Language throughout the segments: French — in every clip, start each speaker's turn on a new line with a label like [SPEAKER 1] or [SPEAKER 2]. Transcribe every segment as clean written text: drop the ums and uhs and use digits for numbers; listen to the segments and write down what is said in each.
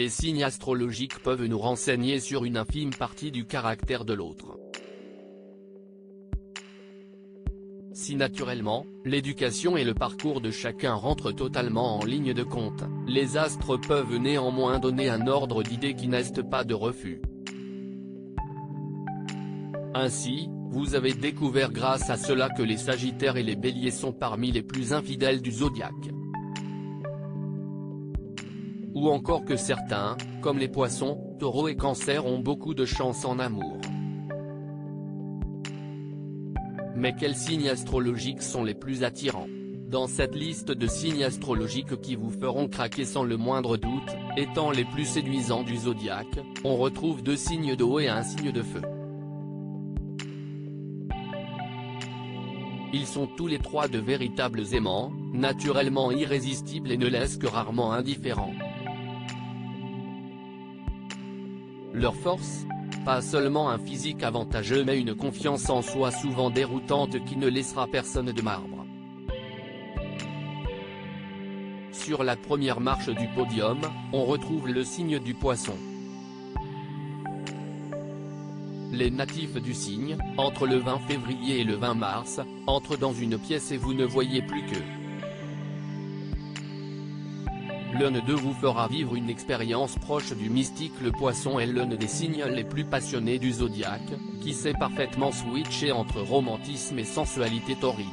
[SPEAKER 1] les signes astrologiques peuvent nous renseigner sur une infime partie du caractère de l'autre. Si naturellement, l'éducation et le parcours de chacun rentrent totalement en ligne de compte, les astres peuvent néanmoins donner un ordre d'idées qui n'est pas de refus. Ainsi, vous avez découvert grâce à cela que les Sagittaires et les Béliers sont parmi les plus infidèles du zodiaque. Ou encore que certains, comme les Poissons, Taureaux et Cancers ont beaucoup de chance en amour. Mais quels signes astrologiques sont les plus attirants? Dans cette liste de signes astrologiques qui vous feront craquer sans le moindre doute, étant les plus séduisants du zodiaque, on retrouve 2 signes d'eau et un signe de feu. Ils sont tous les 3 de véritables aimants, naturellement irrésistibles et ne laissent que rarement indifférents. Leur force? Pas seulement un physique avantageux mais une confiance en soi souvent déroutante qui ne laissera personne de marbre. Sur la première marche du podium, on retrouve le signe du Poisson. Les natifs du signe, entre le 20 février et le 20 mars, entrent dans une pièce et vous ne voyez plus qu'eux. L'un d'eux vous fera vivre une expérience proche du mystique. Le Poisson est l'un des signes les plus passionnés du zodiaque, qui sait parfaitement switcher entre romantisme et sensualité torride.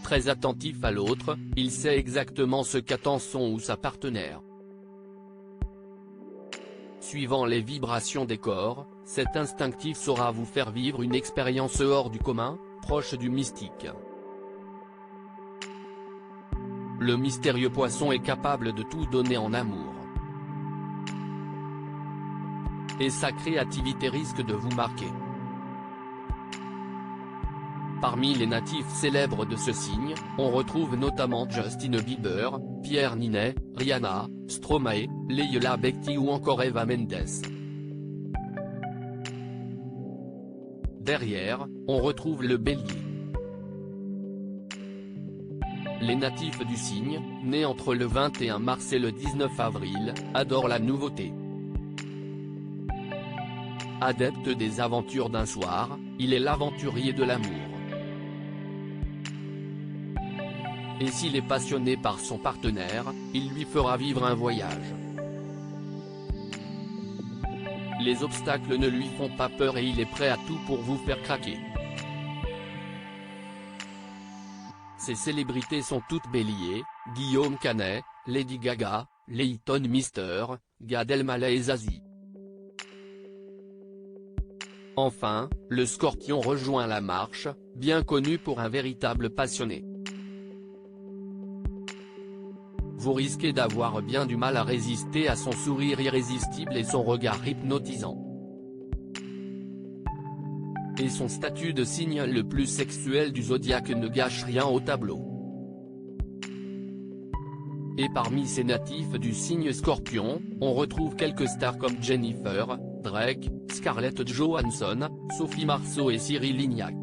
[SPEAKER 1] Très attentif à l'autre, il sait exactement ce qu'attend son ou sa partenaire. Suivant les vibrations des corps, cet instinctif saura vous faire vivre une expérience hors du commun, proche du mystique. Le mystérieux Poisson est capable de tout donner en amour. Et sa créativité risque de vous marquer. Parmi les natifs célèbres de ce signe, on retrouve notamment Justin Bieber, Pierre Ninet, Rihanna, Stromae, Leila Bekti ou encore Eva Mendes. Derrière, on retrouve le Bélier. Les natifs du signe, nés entre le 21 mars et le 19 avril, adorent la nouveauté. Adepte des aventures d'un soir, il est l'aventurier de l'amour. Et s'il est passionné par son partenaire, il lui fera vivre un voyage. Les obstacles ne lui font pas peur et il est prêt à tout pour vous faire craquer. Ces célébrités sont toutes Béliers, Guillaume Canet, Lady Gaga, Leighton Mister, Gad Elmaleh et Zazie. Enfin, le Scorpion rejoint la marche, bien connu pour un véritable passionné. Vous risquez d'avoir bien du mal à résister à son sourire irrésistible et son regard hypnotisant. Et son statut de signe le plus sexuel du zodiaque ne gâche rien au tableau. Et parmi ces natifs du signe Scorpion, on retrouve quelques stars comme Jennifer, Drake, Scarlett Johansson, Sophie Marceau et Cyril Lignac.